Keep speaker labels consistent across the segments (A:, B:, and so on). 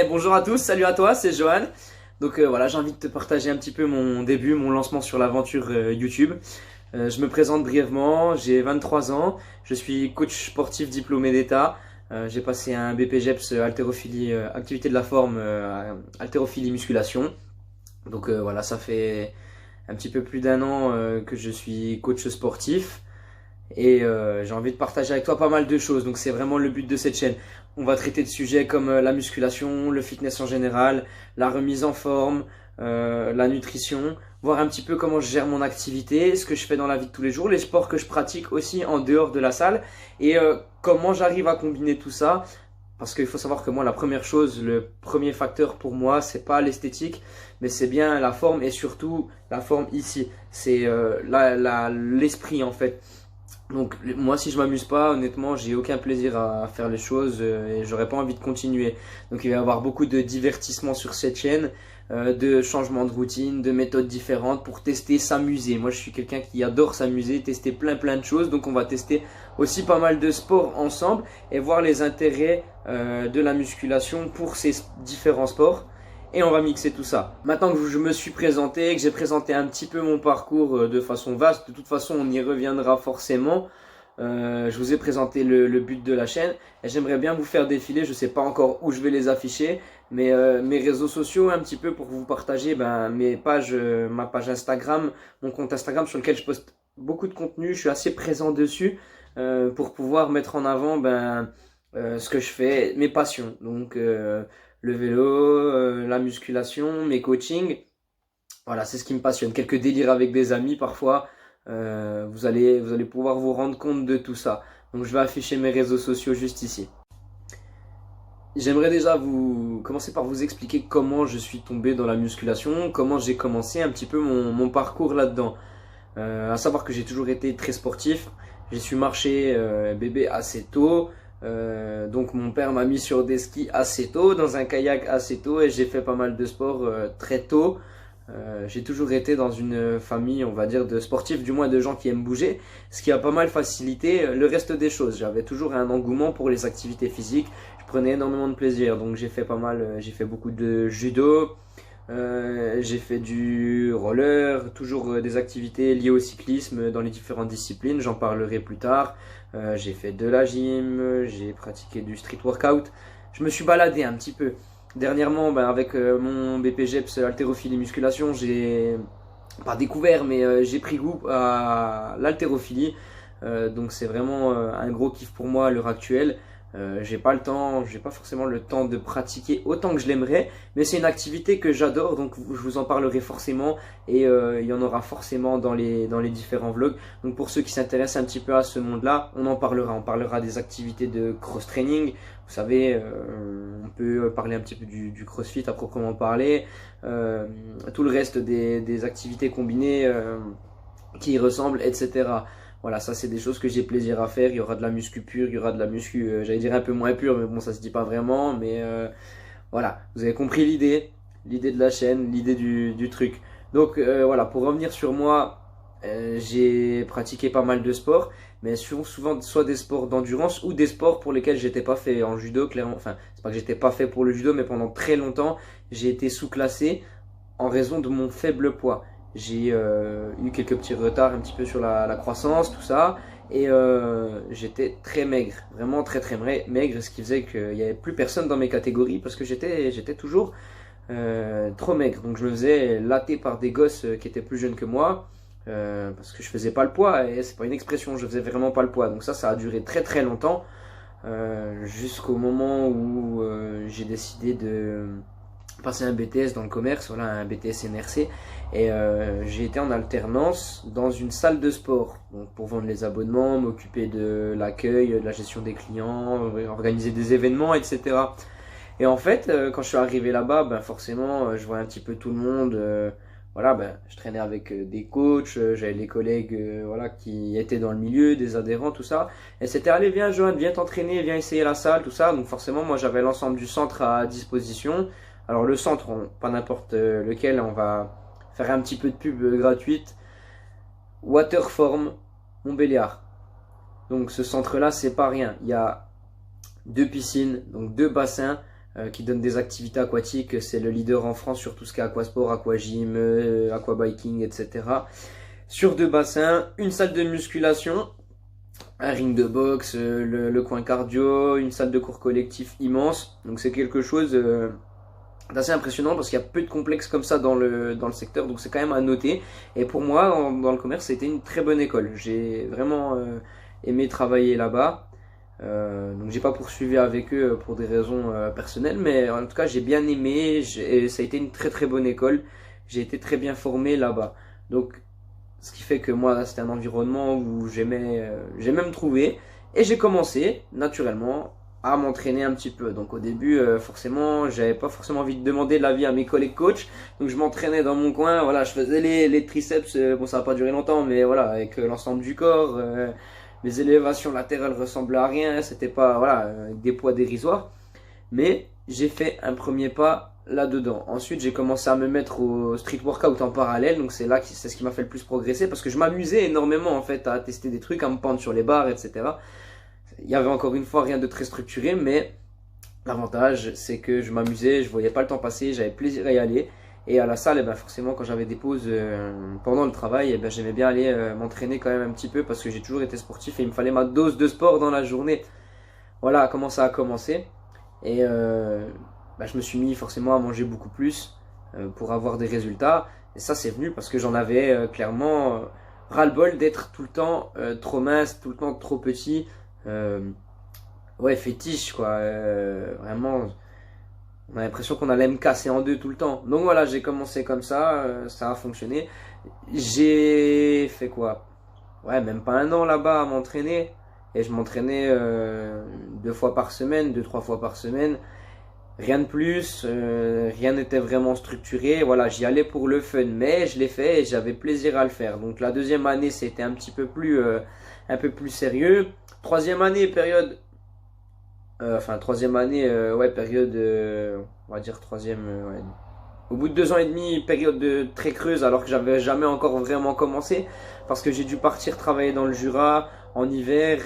A: Bonjour à tous, salut à toi, c'est Johan. Donc voilà, j'ai envie de te partager un petit peu mon début, mon lancement sur l'aventure YouTube. Je me présente brièvement, j'ai 23 ans, je suis coach sportif diplômé d'État. J'ai passé un BPGEPS haltérophilie, activité de la forme, haltérophilie musculation. Donc voilà, ça fait un petit peu plus d'un an que je suis coach sportif. Et j'ai envie de partager avec toi pas mal de choses. Donc c'est vraiment le but de cette chaîne. On va traiter de sujets comme la musculation, le fitness en général, la remise en forme, la nutrition, voir un petit peu comment je gère mon activité, ce que je fais dans la vie de tous les jours, les sports que je pratique aussi en dehors de la salle et comment j'arrive à combiner tout ça. Parce qu'il faut savoir que moi, la première chose, le premier facteur pour moi, c'est pas l'esthétique, mais c'est bien la forme et surtout la forme ici. C'est l'esprit en fait. Donc moi si je m'amuse pas, honnêtement j'ai aucun plaisir à faire les choses et j'aurais pas envie de continuer. Donc il va y avoir beaucoup de divertissement sur cette chaîne, de changements de routine, de méthodes différentes pour tester, s'amuser. Moi je suis quelqu'un qui adore s'amuser, tester plein de choses. Donc on va tester aussi pas mal de sports ensemble et voir les intérêts de la musculation pour ces différents sports. Et on va mixer tout ça. Maintenant que je me suis présenté, que j'ai présenté un petit peu mon parcours de façon vaste, de toute façon on y reviendra forcément. Je vous ai présenté le but de la chaîne et j'aimerais bien vous faire défiler, je sais pas encore où je vais les afficher, mais mes réseaux sociaux un petit peu pour vous partager mes pages, ma page Instagram, mon compte Instagram sur lequel je poste beaucoup de contenu, je suis assez présent dessus pour pouvoir mettre en avant ce que je fais, mes passions. Donc le vélo, la musculation, mes coachings. Voilà, c'est ce qui me passionne. Quelques délires avec des amis parfois. Vous allez pouvoir vous rendre compte de tout ça. Donc je vais afficher mes réseaux sociaux juste ici. J'aimerais déjà commencer par vous expliquer comment je suis tombé dans la musculation, comment j'ai commencé un petit peu mon parcours là-dedans. À savoir que j'ai toujours été très sportif. J'ai su marcher bébé assez tôt. Donc mon père m'a mis sur des skis assez tôt, dans un kayak assez tôt et j'ai fait pas mal de sport très tôt. J'ai toujours été dans une famille, on va dire, de sportifs, du moins de gens qui aiment bouger, ce qui a pas mal facilité le reste des choses. J'avais toujours un engouement pour les activités physiques, je prenais énormément de plaisir, donc j'ai fait j'ai fait beaucoup de judo, j'ai fait du roller, toujours des activités liées au cyclisme dans les différentes disciplines, j'en parlerai plus tard. J'ai fait de la gym, j'ai pratiqué du street workout. Je me suis baladé un petit peu. Dernièrement, avec mon BPGEPS haltérophilie musculation, j'ai pas découvert, mais j'ai pris goût à l'haltérophilie. Donc c'est vraiment un gros kiff pour moi à l'heure actuelle. J'ai pas le temps, j'ai pas forcément le temps de pratiquer autant que je l'aimerais, mais c'est une activité que j'adore, donc je vous en parlerai forcément et il y en aura forcément dans les différents vlogs. Donc pour ceux qui s'intéressent un petit peu à ce monde-là, on parlera des activités de cross-training. Vous savez, on peut parler un petit peu du crossfit à proprement parler, tout le reste des activités combinées qui y ressemblent, etc. Voilà, ça c'est des choses que j'ai plaisir à faire. Il y aura de la muscu pure, il y aura de la muscu, j'allais dire un peu moins pure, mais bon, ça se dit pas vraiment. Mais voilà, vous avez compris l'idée de la chaîne, l'idée du truc. Donc voilà, pour revenir sur moi, j'ai pratiqué pas mal de sports, mais souvent soit des sports d'endurance ou des sports pour lesquels j'étais pas fait en judo, clairement. Enfin, c'est pas que j'étais pas fait pour le judo, mais pendant très longtemps, j'ai été sous-classé en raison de mon faible poids. J'ai eu quelques petits retards un petit peu sur la croissance, tout ça. Et j'étais très maigre, vraiment très maigre, ce qui faisait qu'il n'y avait plus personne dans mes catégories parce que j'étais toujours trop maigre. Donc je me faisais latter par des gosses qui étaient plus jeunes que moi parce que je faisais pas le poids. Et c'est pas une expression, je faisais vraiment pas le poids. Donc ça a duré très longtemps jusqu'au moment où j'ai décidé de passer un BTS dans le commerce, voilà, un BTS NRC, et j'ai été en alternance dans une salle de sport, donc pour vendre les abonnements, m'occuper de l'accueil, de la gestion des clients, organiser des événements, etc. Et en fait, quand je suis arrivé là-bas, forcément, je vois un petit peu tout le monde. Voilà, je traînais avec des coachs, j'avais les collègues voilà, qui étaient dans le milieu, des adhérents, tout ça. Et c'était, allez, viens Johan, viens t'entraîner, viens essayer la salle, tout ça. Donc forcément, moi j'avais l'ensemble du centre à disposition. Alors le centre, pas n'importe lequel, on va faire un petit peu de pub gratuite. Waterform Montbéliard. Donc ce centre-là, c'est pas rien. Il y a deux piscines, donc deux bassins, qui donne des activités aquatiques. C'est le leader en France sur tout ce qui est aquasport, aquagym, aquabiking, etc. Sur 2 bassins, une salle de musculation, un ring de boxe, le coin cardio, une salle de cours collectif immense. Donc c'est quelque chose d'assez impressionnant parce qu'il y a peu de complexes comme ça dans le secteur. Donc c'est quand même à noter. Et pour moi, dans le commerce, c'était une très bonne école. J'ai vraiment aimé travailler là-bas. Donc j'ai pas poursuivi avec eux pour des raisons personnelles, mais en tout cas j'ai bien aimé, et ça a été une très très bonne école. J'ai été très bien formé là-bas. Donc ce qui fait que moi c'était un environnement où j'aimais me trouver, et j'ai commencé naturellement à m'entraîner un petit peu. Donc au début forcément j'avais pas forcément envie de demander l'avis à mes collègues coachs, donc je m'entraînais dans mon coin. Voilà, je faisais les triceps, bon ça a pas duré longtemps, mais voilà, avec l'ensemble du corps. Mes élévations latérales ressemblaient à rien, c'était pas, voilà, des poids dérisoires. Mais j'ai fait un premier pas là-dedans. Ensuite, j'ai commencé à me mettre au street workout en parallèle. Donc c'est c'est ce qui m'a fait le plus progresser, parce que je m'amusais énormément en fait à tester des trucs, à me pendre sur les barres, etc. Il y avait encore une fois rien de très structuré, mais l'avantage c'est que je m'amusais, je voyais pas le temps passer, j'avais plaisir à y aller. Et à la salle, forcément, quand j'avais des pauses pendant le travail, j'aimais bien aller m'entraîner quand même un petit peu, parce que j'ai toujours été sportif et il me fallait ma dose de sport dans la journée. Voilà comment ça a commencé. Et je me suis mis forcément à manger beaucoup plus pour avoir des résultats. Et ça, c'est venu parce que j'en avais clairement ras-le-bol d'être tout le temps trop mince, tout le temps trop petit. Ouais, fétiche, quoi. Vraiment... On a l'impression qu'on allait me casser en deux tout le temps. Donc voilà, j'ai commencé comme ça a fonctionné. J'ai fait quoi? Ouais, même pas un an là-bas à m'entraîner. Et je m'entraînais 2 fois par semaine, 2-3 fois par semaine. Rien de plus, rien n'était vraiment structuré. Voilà, j'y allais pour le fun, mais je l'ai fait et j'avais plaisir à le faire. Donc la 2e année, c'était un peu plus sérieux. 3e année, période... période, on va dire 3e, ouais. Au bout de 2 ans et demi, période très creuse, alors que j'avais jamais encore vraiment commencé, parce que j'ai dû partir travailler dans le Jura en hiver.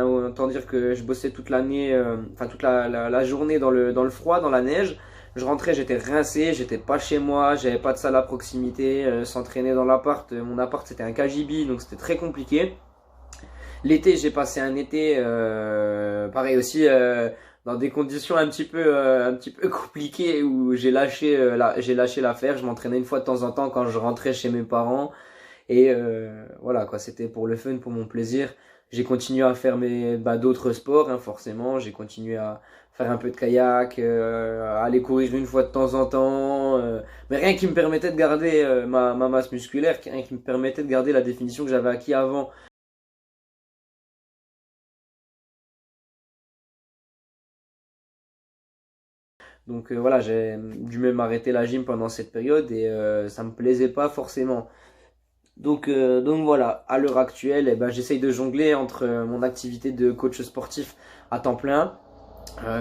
A: Autant dire que je bossais toute l'année, toute la journée dans le froid, dans la neige. Je rentrais, j'étais rincé, j'étais pas chez moi, j'avais pas de salle à proximité, s'entraîner dans l'appart. Mon appart c'était un KGB, donc c'était très compliqué. L'été, j'ai passé un été, pareil aussi, dans des conditions un petit peu compliquées, où j'ai lâché l'affaire. Je m'entraînais une fois de temps en temps quand je rentrais chez mes parents, et voilà quoi, c'était pour le fun, pour mon plaisir. J'ai continué à faire d'autres sports, hein, forcément. J'ai continué à faire un peu de kayak, à aller courir une fois de temps en temps, mais rien qui me permettait de garder ma masse musculaire, rien qui me permettait de garder la définition que j'avais acquis avant. Donc voilà, j'ai dû même arrêter la gym pendant cette période, et ça me plaisait pas forcément. Donc voilà, à l'heure actuelle, j'essaye de jongler entre mon activité de coach sportif à temps plein,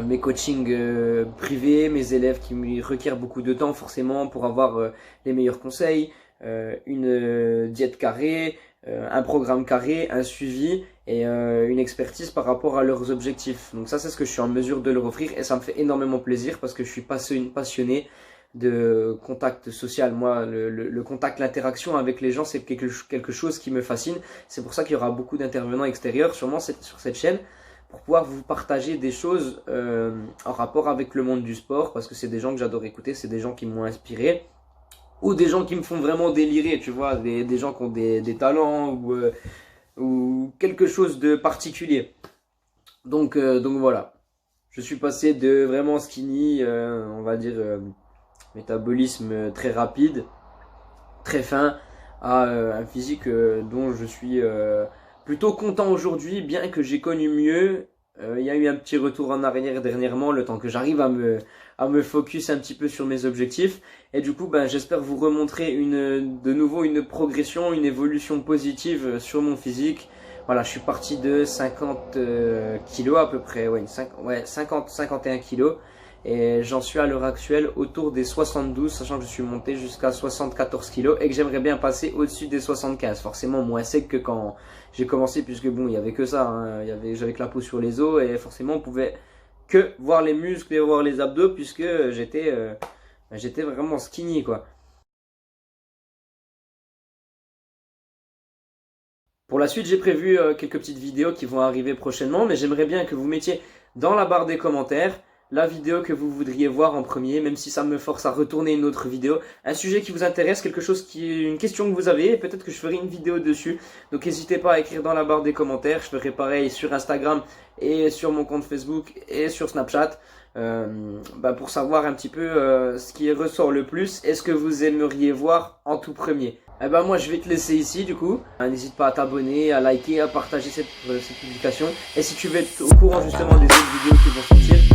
A: mes coachings privés, mes élèves qui me requièrent beaucoup de temps forcément pour avoir les meilleurs conseils, une diète carrée, un programme carré, un suivi et une expertise par rapport à leurs objectifs. Donc ça, c'est ce que je suis en mesure de leur offrir, et ça me fait énormément plaisir parce que je suis passionné de contact social. Moi, le contact, l'interaction avec les gens, c'est quelque chose qui me fascine. C'est pour ça qu'il y aura beaucoup d'intervenants extérieurs sûrement sur cette chaîne, pour pouvoir vous partager des choses en rapport avec le monde du sport, parce que c'est des gens que j'adore écouter, c'est des gens qui m'ont inspiré, ou des gens qui me font vraiment délirer, tu vois, des gens qui ont des talents, ou quelque chose de particulier. Donc voilà, je suis passé de vraiment skinny, on va dire métabolisme très rapide, très fin, à un physique dont je suis plutôt content aujourd'hui, bien que j'ai connu mieux. Il y a eu un petit retour en arrière dernièrement, le temps que j'arrive à me focus un petit peu sur mes objectifs. Et du coup, j'espère vous remontrer de nouveau une progression, une évolution positive sur mon physique. Voilà, je suis parti de 50 kilos à peu près, 51 kilos. Et j'en suis à l'heure actuelle autour des 72, sachant que je suis monté jusqu'à 74 kilos et que j'aimerais bien passer au-dessus des 75. Forcément moins sec que quand j'ai commencé, puisque bon, il y avait que ça, hein. J'avais que la peau sur les os, et forcément on pouvait que voir les muscles et voir les abdos puisque j'étais vraiment skinny quoi. Pour la suite, j'ai prévu quelques petites vidéos qui vont arriver prochainement, mais j'aimerais bien que vous mettiez dans la barre des commentaires la vidéo que vous voudriez voir en premier, même si ça me force à retourner une autre vidéo. Un sujet qui vous intéresse, quelque chose une question que vous avez, et peut-être que je ferai une vidéo dessus. Donc n'hésitez pas à écrire dans la barre des commentaires. Je ferai pareil sur Instagram et sur mon compte Facebook et sur Snapchat. Pour savoir un petit peu ce qui ressort le plus et ce que vous aimeriez voir en tout premier. Moi je vais te laisser ici du coup. N'hésite pas à t'abonner, à liker, à partager cette publication. Et si tu veux être au courant justement des autres vidéos qui vont sortir,